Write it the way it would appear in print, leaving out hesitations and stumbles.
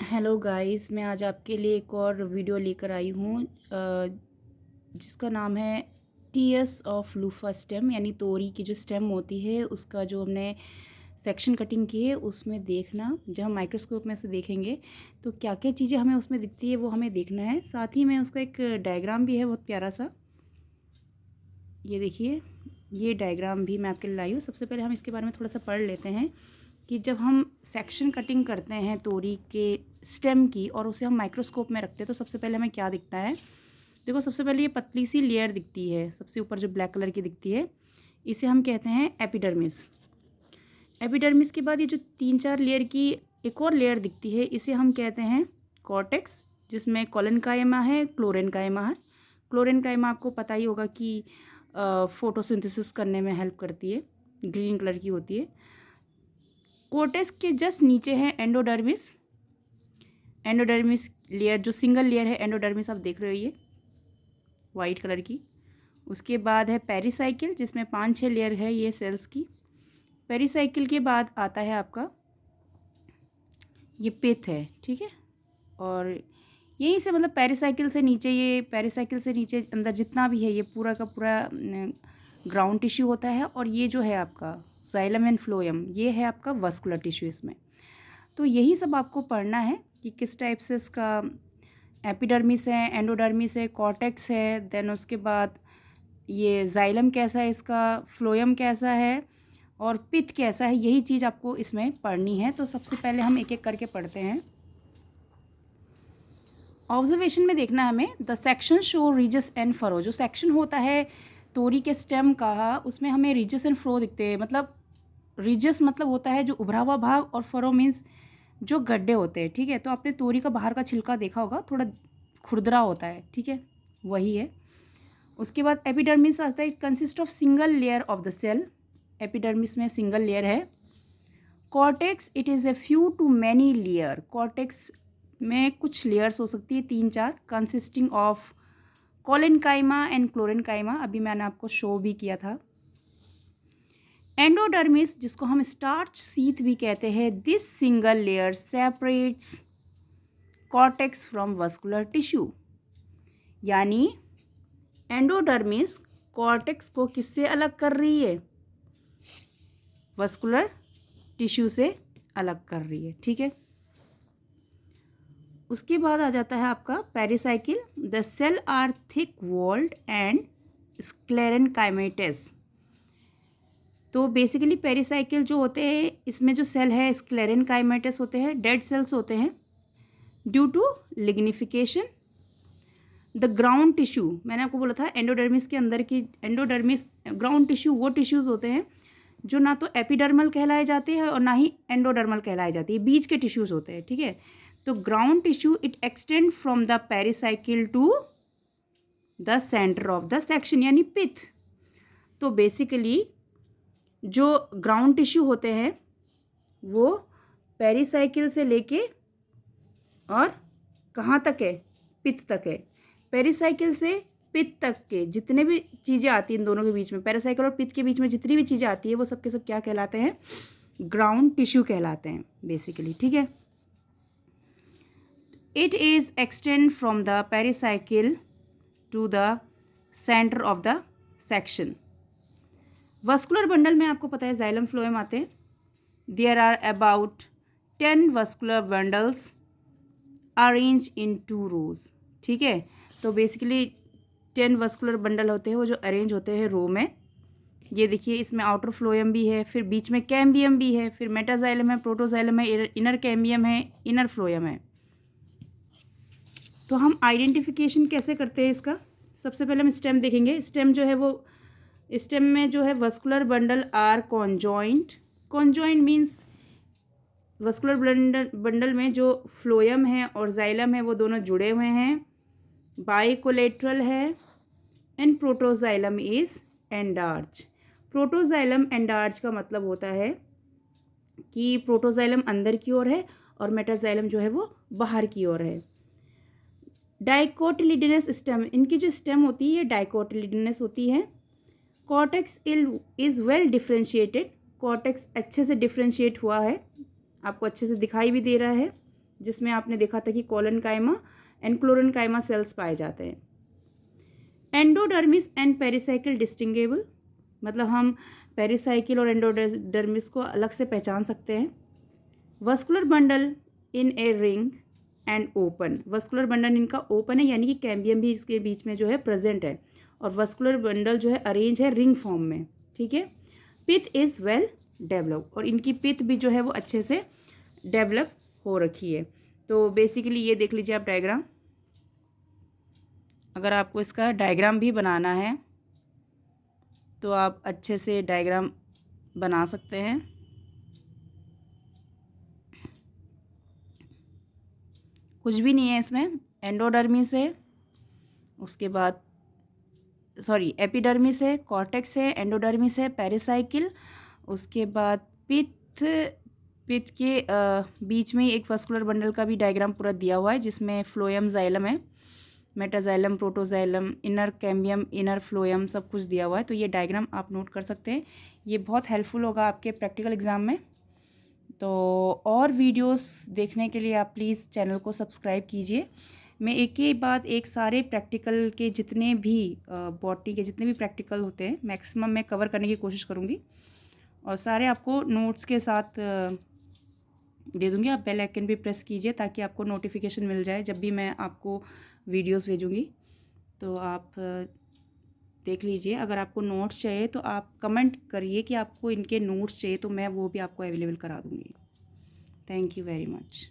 Hello guys, मैं आज आपके लिए एक और वीडियो लेकर आई हूँ जिसका नाम है टीएस ऑफ लूफा स्टेम, यानी तोरी की जो स्टेम होती है उसका जो हमने सेक्शन कटिंग की है उसमें देखना। जब हम माइक्रोस्कोप में उसे देखेंगे तो क्या क्या चीज़ें हमें उसमें दिखती है वो हमें देखना है। साथ ही में उसका एक डायग्राम भी है बहुत प्यारा सा, ये देखिए। ये डायग्राम भी मैं आपके लिए लाई हूँ। सबसे पहले हम इसके बारे में थोड़ा सा पढ़ लेते हैं कि जब हम सेक्शन कटिंग करते हैं तोरी के स्टेम की और उसे हम माइक्रोस्कोप में रखते हैं तो सबसे पहले हमें क्या दिखता है। देखो, सबसे पहले ये पतली सी लेयर दिखती है, सबसे ऊपर जो ब्लैक कलर की दिखती है इसे हम कहते हैं एपिडर्मिस। एपिडर्मिस के बाद ये जो 3-4 लेयर की एक और लेयर दिखती है इसे हम कहते हैं कॉर्टेक्स, जिसमें कोलेनकाइमा है, क्लोरेनकाइमा है। क्लोरेनकाइमा आपको पता ही होगा कि फोटोसिंथेसिस करने में हेल्प करती है, ग्रीन कलर की होती है। कोर्टेक्स के जस्ट नीचे है एंडोडर्मिस। एंडोडर्मिस लेयर जो सिंगल लेयर है एंडोडर्मिस, आप देख रहे हो ये वाइट कलर की। उसके बाद है पेरिसाइकिल जिसमें 5-6 लेयर है ये सेल्स की। पेरिसाइकिल के बाद आता है आपका ये पिथ है, ठीक है। और यहीं से मतलब पेरिसाइकिल से नीचे, ये पेरिसाइकिल से नीचे अंदर जितना भी है ये पूरा का पूरा ग्राउंड टिश्यू होता है। और ये जो है आपका जाइलम एंड फ्लोएम, ये है आपका वस्कुलर टिश्यू इसमें। तो यही सब आपको पढ़ना है कि किस टाइप से इसका एपिडर्मिस है, एंडोडर्मिस है, कॉर्टेक्स है, देन उसके बाद ये जाइलम कैसा है, इसका फ्लोएम कैसा है और पिथ कैसा है। यही चीज़ आपको इसमें पढ़नी है। तो सबसे पहले हम एक एक करके पढ़ते हैं। ऑब्जर्वेशन में देखना हमें, the section show ridges and furrow. जो सेक्शन होता है तोरी के स्टेम का उसमें हमें रिजस एंड फ्रो दिखते हैं। मतलब रिजस मतलब होता है जो उभरा हुआ भाग और फरो मीन्स जो गड्ढे होते हैं, ठीक है। तो आपने तोरी का बाहर का छिलका देखा होगा, थोड़ा खुरदरा होता है, ठीक है, वही है। उसके बाद एपिडर्मिस आता है, it consist of single layer of the cell. Epidermis में सिंगल लेयर है। Cortex, it is a few to many layer. Cortex में कुछ लेयर्स हो सकती है, 3-4, consisting of collenchyma and chlorenchyma, अभी मैंने आपको शो भी किया था। एंडोडर्मिस जिसको हम स्टार्च सीथ भी कहते हैं, this single layer separates cortex from vascular tissue. यानी एंडोडर्मिस कॉर्टेक्स को किससे अलग कर रही है, वस्कुलर टिश्यू से अलग कर रही है, ठीक है। उसके बाद आ जाता है आपका pericycle. The cell are thick walled and sclerenchymatous. तो बेसिकली पेरिसाइकिल जो होते हैं इसमें जो सेल है स्क्लेरेनकाइमेटस होते हैं, डेड सेल्स होते हैं due to lignification. The ground tissue, मैंने आपको बोला था एंडोडर्मिस के अंदर की एंडोडर्मिस ग्राउंड टिश्यू वो टिश्यूज़ होते हैं जो ना तो एपिडर्मल कहलाए जाते हैं और ना ही एंडोडर्मल कहलाए जाते हैं, बीच के टिश्यूज़ होते हैं, ठीक है। तो ground tissue it extend from the pericycle to the centre of the section, यानी पिथ। तो बेसिकली जो ग्राउंड टिश्यू होते हैं वो पेरिसाइकिल से लेके और कहाँ तक है, पिथ तक है। पेरिसाइकिल से पिथ तक के जितने भी चीज़ें आती हैं इन दोनों के बीच में, पेरिसाइकिल और पिथ के बीच में जितनी भी चीज़ें आती है वो सब के सब क्या कहलाते हैं, ग्राउंड टिश्यू कहलाते हैं बेसिकली, ठीक है। It is extend from the pericycle to the centre of the section. Vascular bundle में आपको पता है जाइलम फ्लोएम आते हैं। There are about 10 vascular bundles arrange in 2 rows, ठीक है। तो बेसिकली 10 वस्कुलर बंडल होते हैं वो जो अरेंज होते हैं रो में। ये देखिए, इसमें आउटर फ्लोएम भी है, फिर बीच में कैम्बियम भी है, फिर मेटाजाइलम है, प्रोटोजाइलम है, इनर कैम्बियम है, इनर फ्लोएम है। तो हम आइडेंटिफिकेशन कैसे करते हैं इसका, सबसे पहले हम स्टेम देखेंगे। स्टेम जो है वो, स्टेम में जो है vascular bundle are conjoint. Conjoint means vascular bundle में जो फ्लोएम है और जाइलम है वो दोनों जुड़े हुए हैं, बाइकोलेटरल है। And protoxylem is endarch. Protoxylem endarch का मतलब होता है कि प्रोटोजाइलम अंदर की ओर है और मेटाजाइलम जो है वो बाहर की ओर है। डाइकोटिलिडनस स्टेम, इनकी जो स्टेम होती है ये डाइकोटिलिडनस होती है। Cortex is well differentiated. Cortex अच्छे से डिफ्रेंशिएट हुआ है, आपको अच्छे से दिखाई भी दे रहा है। जिसमें आपने देखा था कि कोलेनकाइमा एंड क्लोरेनकाइमा सेल्स पाए जाते हैं। एंडोडर्मिस एंड पेरिसाइकिल डिस्टिंगेबल, मतलब हम पेरिसाइकिल और एंडोडर्मिस को अलग से पहचान सकते हैं। Vascular bundle in a ring and open, vascular bundle इनका ओपन है यानी कि कैम्बियम भी इसके बीच में जो है प्रेजेंट है, और वस्कुलर बंडल जो है अरेंज है रिंग फॉर्म में, ठीक है। पिथ इज़ वेल डेवलप, और इनकी पिथ भी जो है वो अच्छे से डेवलप हो रखी है। तो बेसिकली ये देख लीजिए आप डायग्राम, अगर आपको इसका डायग्राम भी बनाना है तो आप अच्छे से डायग्राम बना सकते हैं। कुछ भी नहीं है इसमें, एंडोडर्मिस है, उसके बाद सॉरी एपिडर्मिस है, कॉर्टेक्स है, एंडोडर्मिस है, पेरिसाइकिल, उसके बाद पिथ के बीच में एक वस्कुलर बंडल का भी डायग्राम पूरा दिया हुआ है, जिसमें फ्लोएम जाइलम है, metaxylem, protoxylem, inner cambium, inner phloem, सब कुछ दिया हुआ है। तो ये डायग्राम आप नोट कर सकते हैं, ये बहुत हेल्पफुल होगा आपके प्रैक्टिकल एग्ज़ाम में। तो और वीडियोस देखने के लिए आप प्लीज़ चैनल को सब्सक्राइब कीजिए। मैं एक के बाद एक सारे प्रैक्टिकल के जितने भी बॉटनी के जितने भी प्रैक्टिकल होते हैं मैक्सिमम मैं कवर करने की कोशिश करूँगी, और सारे आपको नोट्स के साथ दे दूँगी। आप बेल आइकन भी प्रेस कीजिए ताकि आपको नोटिफिकेशन मिल जाए जब भी मैं आपको वीडियोस भेजूँगी। तो आप देख लीजिए, अगर आपको नोट्स चाहिए तो आप कमेंट करिए कि आपको इनके नोट्स चाहिए, तो मैं वो भी आपको अवेलेबल करा दूँगी। Thank you very much.